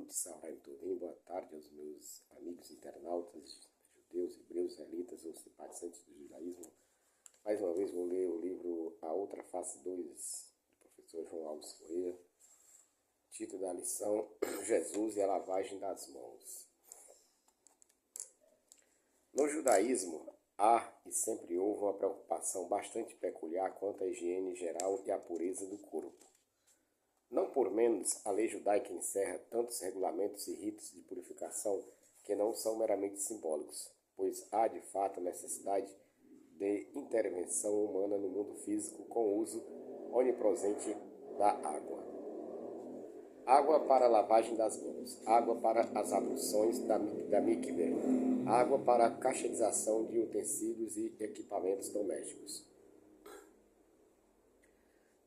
noite, Sarai Turim, boa tarde aos meus amigos internautas, judeus, hebreus, israelitas ou simpatizantes do judaísmo. Mais uma vez vou ler o livro A Outra Face 2, do professor João Alves Corrêa. Título da lição, Jesus e a lavagem das mãos. No judaísmo, há e sempre houve uma preocupação bastante peculiar quanto à higiene geral e à pureza do corpo. Não por menos, a lei judaica encerra tantos regulamentos e ritos de purificação que não são meramente simbólicos, pois há de fato necessidade de intervenção humana no mundo físico com o uso onipresente da água. Água para a lavagem das mãos, água para as abluções da mikveh, água para a cacheterização de utensílios e equipamentos domésticos.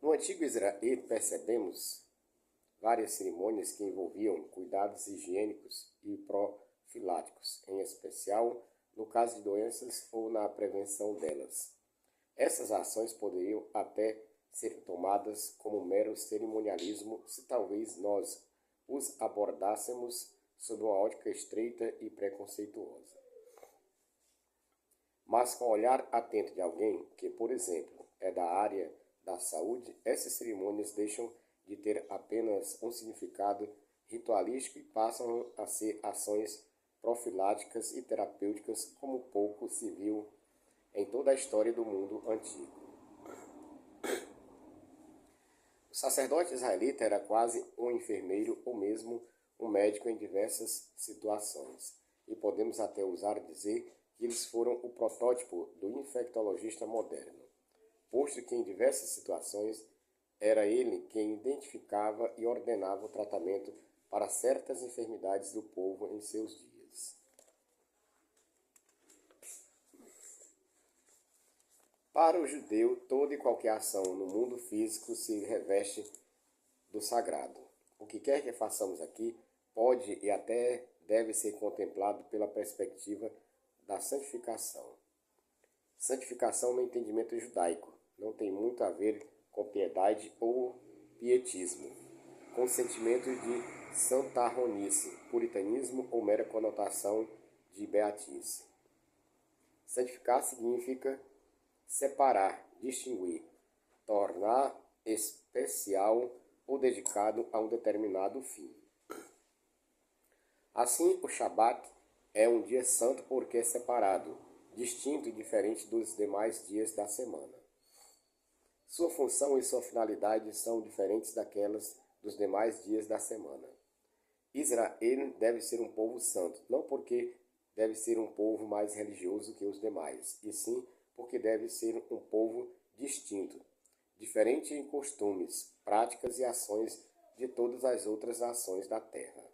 No antigo Israel percebemos várias cerimônias que envolviam cuidados higiênicos e profiláticos, em especial no caso de doenças ou na prevenção delas. Essas ações poderiam até ser tomadas como mero cerimonialismo se talvez nós os abordássemos sob uma ótica estreita e preconceituosa. Mas com o olhar atento de alguém que, por exemplo, é da área da saúde, essas cerimônias deixam de ter apenas um significado ritualístico e passam a ser ações profiláticas e terapêuticas como pouco se viu em toda a história do mundo antigo. O sacerdote israelita era quase um enfermeiro ou mesmo um médico em diversas situações, e podemos até ousar dizer que eles foram o protótipo do infectologista moderno, posto que em diversas situações era ele quem identificava e ordenava o tratamento para certas enfermidades do povo em seus dias. Para o judeu, toda e qualquer ação no mundo físico se reveste do sagrado. O que quer que façamos aqui pode e até deve ser contemplado pela perspectiva da santificação. Santificação no entendimento judaico não tem muito a ver com piedade ou pietismo, com sentimento de santarronice, puritanismo ou mera conotação de beatice. Santificar significa separar, distinguir, tornar especial ou dedicado a um determinado fim. Assim, o Shabat é um dia santo porque é separado, distinto e diferente dos demais dias da semana. Sua função e sua finalidade são diferentes daquelas dos demais dias da semana. Israel deve ser um povo santo, não porque deve ser um povo mais religioso que os demais, e sim porque deve ser um povo distinto, diferente em costumes, práticas e ações de todas as outras ações da terra.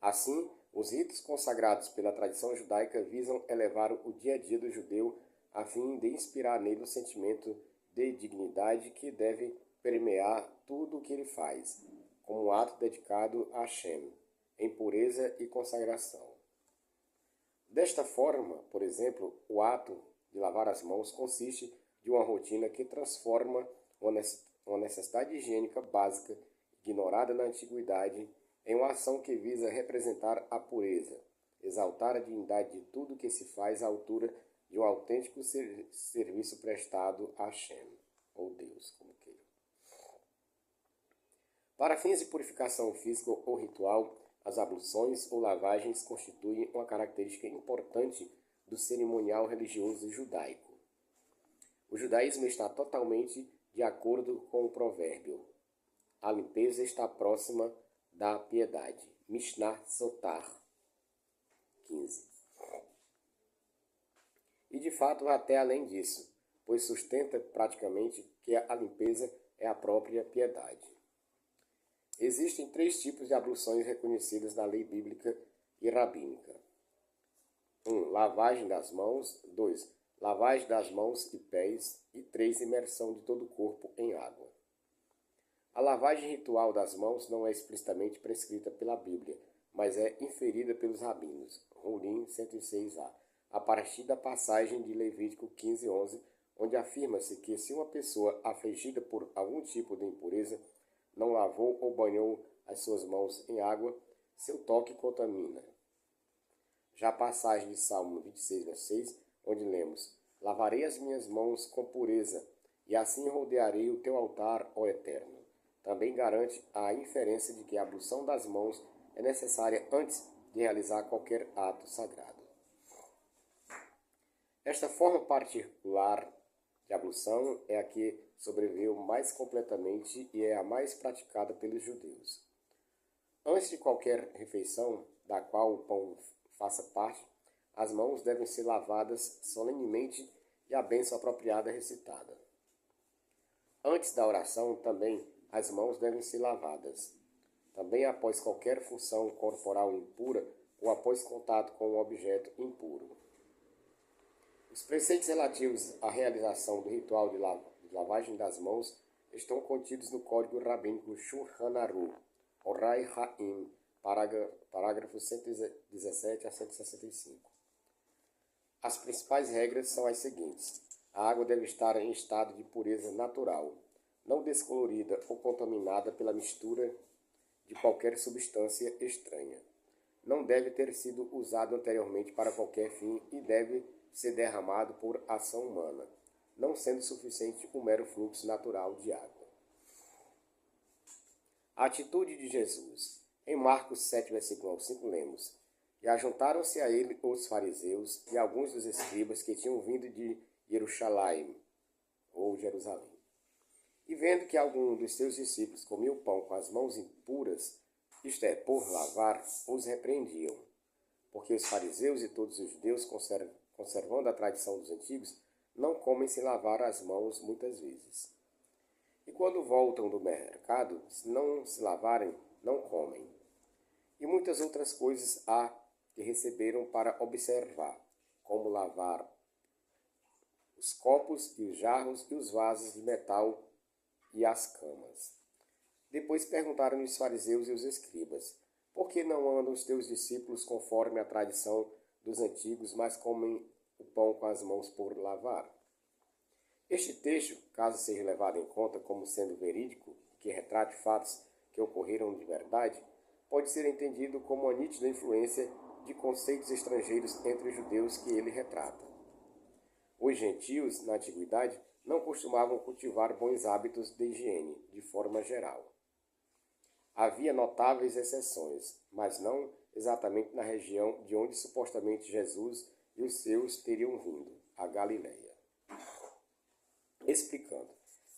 Assim, os ritos consagrados pela tradição judaica visam elevar o dia a dia do judeu a fim de inspirar nele o sentimento de dignidade que deve permear tudo o que ele faz, como um ato dedicado a Hashem, em pureza e consagração. Desta forma, por exemplo, o ato de lavar as mãos consiste de uma rotina que transforma uma necessidade higiênica básica, ignorada na antiguidade, em uma ação que visa representar a pureza, exaltar a dignidade de tudo que se faz à altura de um autêntico serviço prestado a Hashem, ou Deus, como queira. Para fins de purificação física ou ritual, as abluções ou lavagens constituem uma característica importante do cerimonial religioso judaico. O judaísmo está totalmente de acordo com o provérbio: a limpeza está próxima da piedade. Mishnah Sotar 15. E de fato vai até além disso, pois sustenta praticamente que a limpeza é a própria piedade. Existem 3 tipos de abluções reconhecidas na lei bíblica e rabínica. 1. Lavagem das mãos. 2. Lavagem das mãos e pés. E 3. Imersão de todo o corpo em água. A lavagem ritual das mãos não é explicitamente prescrita pela Bíblia, mas é inferida pelos rabinos. Rolim 106a. A partir da passagem de Levítico 15:11, onde afirma-se que se uma pessoa afligida por algum tipo de impureza não lavou ou banhou as suas mãos em água, seu toque contamina. Já a passagem de Salmo 26, verso 6, onde lemos: Lavarei as minhas mãos com pureza, e assim rodearei o teu altar, ó Eterno. Também garante a inferência de que a ablução das mãos é necessária antes de realizar qualquer ato sagrado. Esta forma particular de ablução é a que sobreviveu mais completamente e é a mais praticada pelos judeus. Antes de qualquer refeição, da qual o pão faça parte, as mãos devem ser lavadas solenemente e a bênção apropriada recitada. Antes da oração, também, as mãos devem ser lavadas. Também após qualquer função corporal impura ou após contato com um objeto impuro. Os preceitos relativos à realização do ritual de lavagem das mãos estão contidos no Código Rabínico Shulchan Aruch, Orai Ha'im, parágrafos 117 a 165. As principais regras são as seguintes. A água deve estar em estado de pureza natural, não descolorida ou contaminada pela mistura de qualquer substância estranha. Não deve ter sido usado anteriormente para qualquer fim e deve ser derramado por ação humana, não sendo suficiente o mero fluxo natural de água. A atitude de Jesus. Em Marcos 7, versículo 5, lemos: E ajuntaram-se a ele os fariseus e alguns dos escribas que tinham vindo de Jerusalém, ou Jerusalém. E vendo que algum dos seus discípulos comia o pão com as mãos impuras, isto é, por lavar, os repreendiam. Porque os fariseus e todos os judeus, conservando a tradição dos antigos, não comem sem lavar as mãos muitas vezes. E quando voltam do mercado, se não se lavarem, não comem. E muitas outras coisas há que receberam para observar, como lavar os copos e os jarros e os vasos de metal e as camas. Depois perguntaram-lhe os fariseus e os escribas: Por que não andam os teus discípulos conforme a tradição dos antigos, mas comem o pão com as mãos por lavar? Este texto, caso seja levado em conta como sendo verídico, que retrate fatos que ocorreram de verdade, pode ser entendido como uma nítida influência de conceitos estrangeiros entre os judeus que ele retrata. Os gentios, na antiguidade, não costumavam cultivar bons hábitos de higiene, de forma geral. Havia notáveis exceções, mas não exatamente na região de onde supostamente Jesus e os seus teriam vindo, a Galileia. Explicando.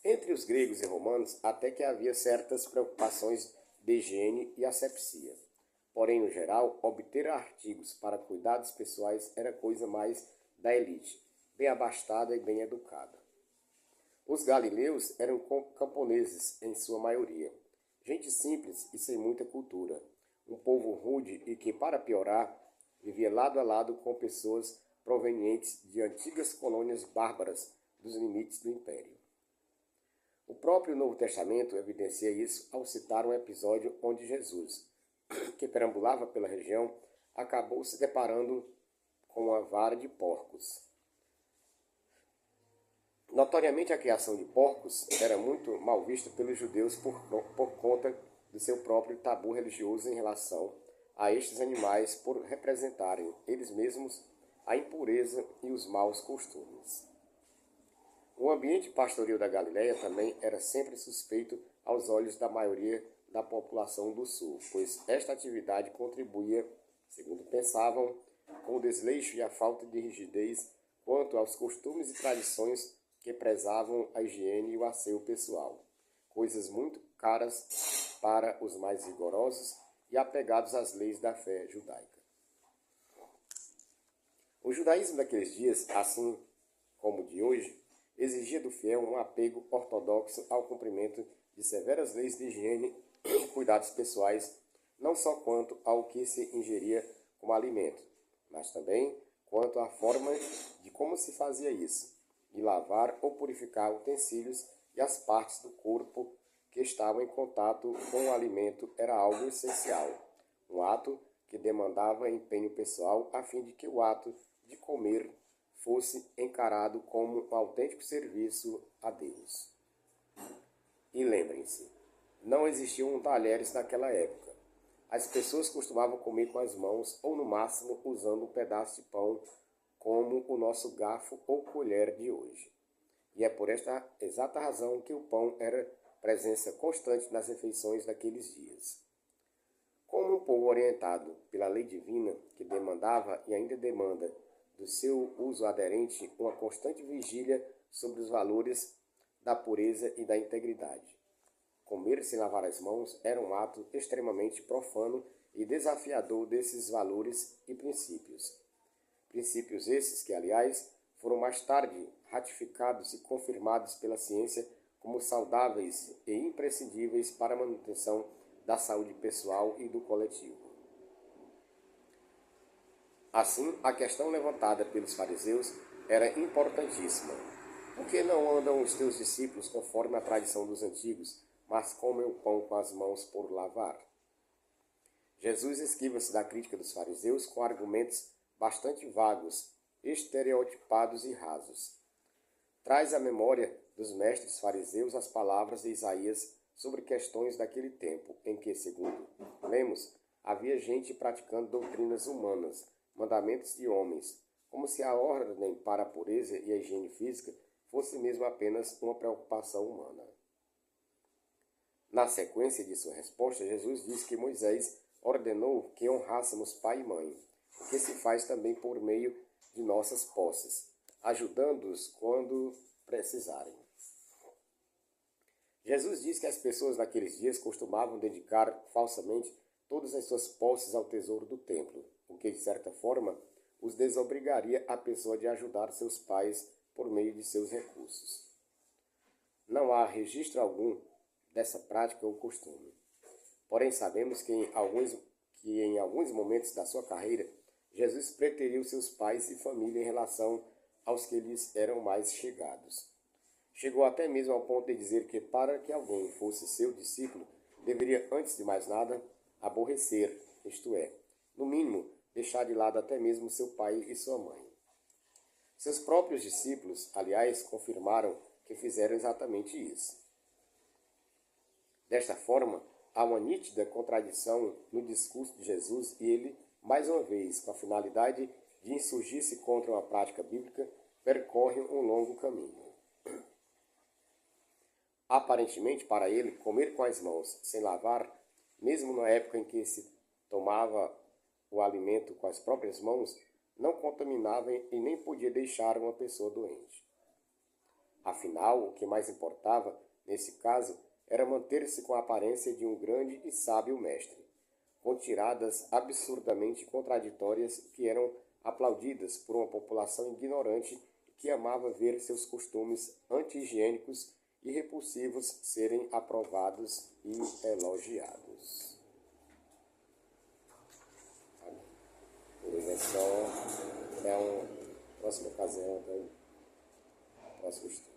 Entre os gregos e romanos, até que havia certas preocupações de higiene e asepsia. Porém, no geral, obter artigos para cuidados pessoais era coisa mais da elite, bem abastada e bem educada. Os galileus eram camponeses, em sua maioria, gente simples e sem muita cultura, um povo rude e que, para piorar, vivia lado a lado com pessoas provenientes de antigas colônias bárbaras dos limites do Império. O próprio Novo Testamento evidencia isso ao citar um episódio onde Jesus, que perambulava pela região, acabou se deparando com uma vara de porcos. Notoriamente, a criação de porcos era muito mal vista pelos judeus por conta do seu próprio tabu religioso em relação a estes animais por representarem, eles mesmos, a impureza e os maus costumes. O ambiente pastoril da Galileia também era sempre suspeito aos olhos da maioria da população do sul, pois esta atividade contribuía, segundo pensavam, com o desleixo e a falta de rigidez quanto aos costumes e tradições que prezavam a higiene e o asseio pessoal, coisas muito caras para os mais rigorosos e apegados às leis da fé judaica. O judaísmo daqueles dias, assim como o de hoje, exigia do fiel um apego ortodoxo ao cumprimento de severas leis de higiene e cuidados pessoais, não só quanto ao que se ingeria como alimento, mas também quanto à forma de como se fazia isso, de lavar ou purificar utensílios e as partes do corpo que estavam em contato com o alimento era algo essencial, um ato que demandava empenho pessoal a fim de que o ato de comer fosse encarado como um autêntico serviço a Deus. E lembrem-se, Não existiam talheres naquela época. As pessoas costumavam comer com as mãos ou, no máximo, usando um pedaço de pão, como o nosso garfo ou colher de hoje. E é por esta exata razão que o pão era presença constante nas refeições daqueles dias. Como um povo orientado pela lei divina, que demandava e ainda demanda do seu uso aderente uma constante vigília sobre os valores da pureza e da integridade. Comer sem lavar as mãos era um ato extremamente profano e desafiador desses valores e princípios. Princípios esses que, aliás, foram mais tarde ratificados e confirmados pela ciência como saudáveis e imprescindíveis para a manutenção da saúde pessoal e do coletivo. Assim, a questão levantada pelos fariseus era importantíssima. Por que não andam os teus discípulos conforme a tradição dos antigos, mas comem o pão com as mãos por lavar? Jesus esquiva-se da crítica dos fariseus com argumentos bastante vagos, estereotipados e rasos. Traz à memória dos mestres fariseus as palavras de Isaías sobre questões daquele tempo, em que, segundo lemos, havia gente praticando doutrinas humanas, mandamentos de homens, como se a ordem para a pureza e a higiene física fosse mesmo apenas uma preocupação humana. Na sequência de sua resposta, Jesus diz que Moisés ordenou que honrássemos pai e mãe, o que se faz também por meio de nossas posses, ajudando-os quando precisarem. Jesus diz que as pessoas naqueles dias costumavam dedicar falsamente todas as suas posses ao tesouro do templo, o que, de certa forma, os desobrigaria a pessoa de ajudar seus pais por meio de seus recursos. Não há registro algum dessa prática ou costume. Porém, sabemos que em alguns momentos da sua carreira, Jesus preteriu seus pais e família em relação aos que lhes eram mais chegados. Chegou até mesmo ao ponto de dizer que para que alguém fosse seu discípulo, deveria, antes de mais nada, aborrecer, isto é, no mínimo, deixar de lado até mesmo seu pai e sua mãe. Seus próprios discípulos, aliás, confirmaram que fizeram exatamente isso. Desta forma, há uma nítida contradição no discurso de Jesus e ele, mais uma vez, com a finalidade de insurgir-se contra uma prática bíblica, percorre um longo caminho. Aparentemente, para ele, comer com as mãos sem lavar, mesmo na época em que se tomava o alimento com as próprias mãos, não contaminava e nem podia deixar uma pessoa doente. Afinal, o que mais importava, nesse caso, era manter-se com a aparência de um grande e sábio mestre, com tiradas absurdamente contraditórias que eram aplaudidas por uma população ignorante que amava ver seus costumes anti-higiênicos e repulsivos serem aprovados e elogiados. Por hoje é só. Até uma próxima ocasião, até o próximo estudo.